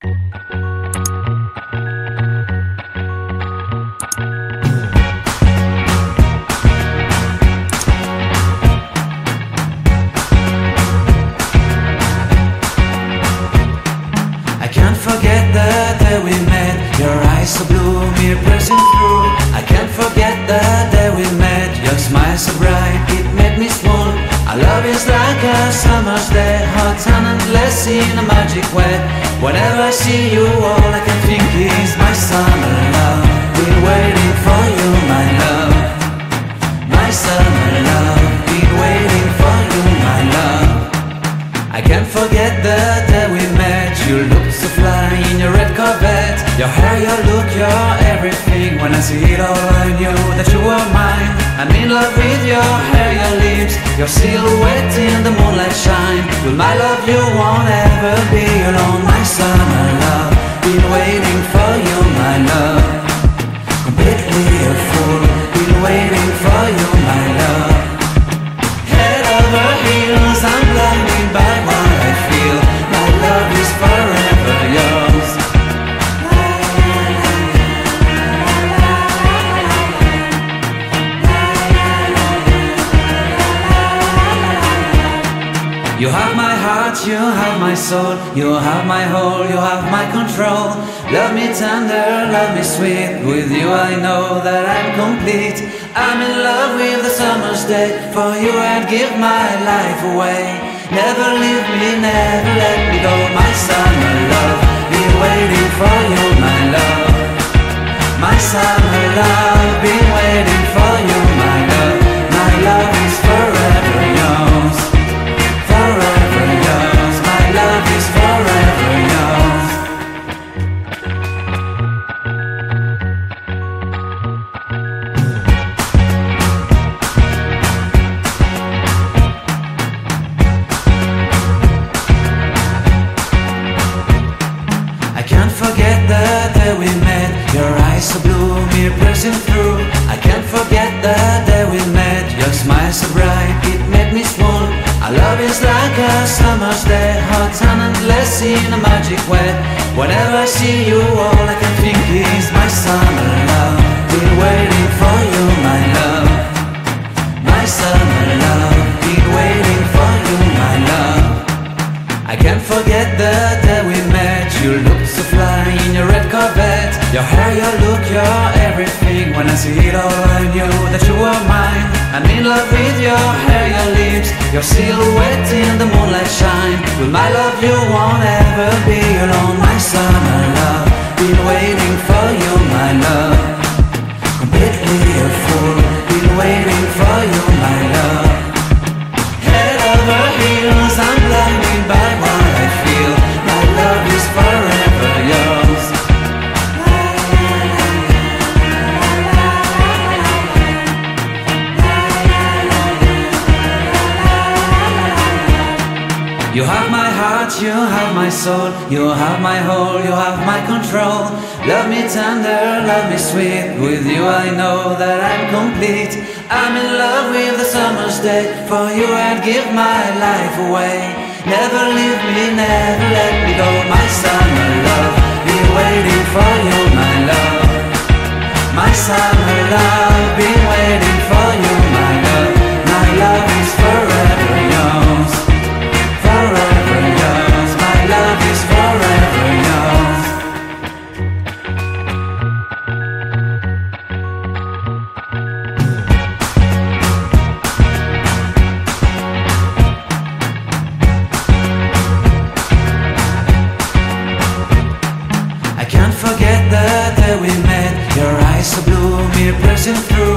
I can't forget the day we met. Your eyes so blue, me pressing through. I can't forget the day we met. Your smile so bright, it made me swoon. Our love is like a summer's day, hot and endless in a magic way. Whenever I see you, all I can think is my summer love. Been waiting for you, my love. My summer love. Been waiting for you, my love. I can't forget the day we met. You looked so fly in your red Corvette. Your hair, your look, your everything. When I see it all, I knew that you were mine. I'm in love with your hair, your lips, your silhouette in the moonlight shine. With my love you won't ever be alone. My summer love, been waiting for you, my love. Completely a fool, been waiting for you, my love. Head over heels, I'm blinded by what I feel. My love is forever yours. You have my heart, you have my soul, you have my whole, you have my control. Love me tender, love me sweet. With you I know that I'm complete. I'm in love with the summer's day. For you I'd give my life away. Never leave me, never let me go. My summer love, been waiting for you, my love. My summer love, been waiting for you, my love. My love is forever yours. Forever yours, my love is forever yours. I can't forget the day we met. Your eyes so blue, me pressing through. I can't forget the day we met. Your smile so bright, it made me swoon. Our love is like a summer's day, hot and endless in a magic way. Whenever I see you, all I can think is my summer love. Been waiting for you, my love. My summer love. Been waiting for you, my love. I can't forget the day we met. You looked so fly in your red Corvette. Your hair, your look, your everything. When I see it all, I knew that you were mine. I'm in love with your hair, your lips, your silhouette in the moonlight shine. With my love you won't ever be alone. My summer love, been waiting for you, my love. Completely a fool, been waiting for you, my love. Head over heels, I'm blinded by what I feel. My love is forever yours. You have my heart, you have my soul, you have my whole, you have my control. Love me tender, love me sweet. With you I know that I'm complete. I'm in love with the summer's day. For you I'd give my life away. Never leave me, never let me go. My summer love, been waiting for you, my love. My summer love, been waiting for you, my love. My love is forever yours. Forever yours, my love is forever yours. I can't forget the day we met. Your eyes so blue, me pressing through.